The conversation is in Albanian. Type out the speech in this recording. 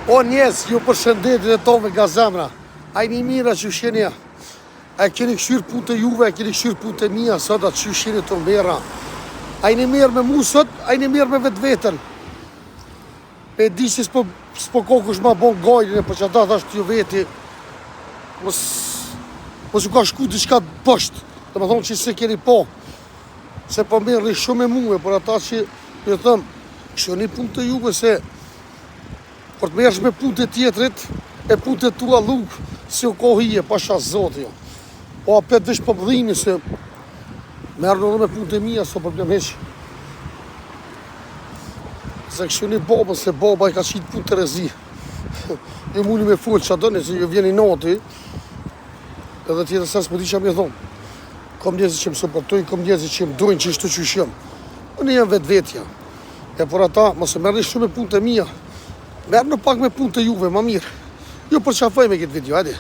O njerëz, ju përshëndetit e tove nga zemra. Ajni mira që shjenja. A keni këshyrë punë të juve, a keni këshyrë punë të mia, sot atë që shjeni të mbera. Ajni mirë me mu sot, ajni mirë me vetë vetën. E di që s'po kokush ma bon gojnë, për që ata thashtë ju veti. Mos u ka shku diçka të bësht. Dhe me thonë që se keni po. Se po mirë shumë e muë, por ata që ju thëmë, këshoni punë të juve se kur të merresh me punë të tjetrit, e punë të tua luk, si u kohije, pasha zotë jo. O apet vesh përbëdhimi se merë në me punë të mija, s'o problem heq. Se këshoni baba, se baba i ka qitë punë të rezi. Ju muni me full që adoni, se ju vjeni noti, edhe tjetër se s'po di që mi thonë. Kom njëzit që më supportojnë, kom njëzit që më dojnë që ishte që shëm. Unë jem vetë vetja. E por ata, mos e merrni shumë me punë të mija. Merë në pak me punë të juve, ma mirë. Ju përqafoj me këtë video, hajde.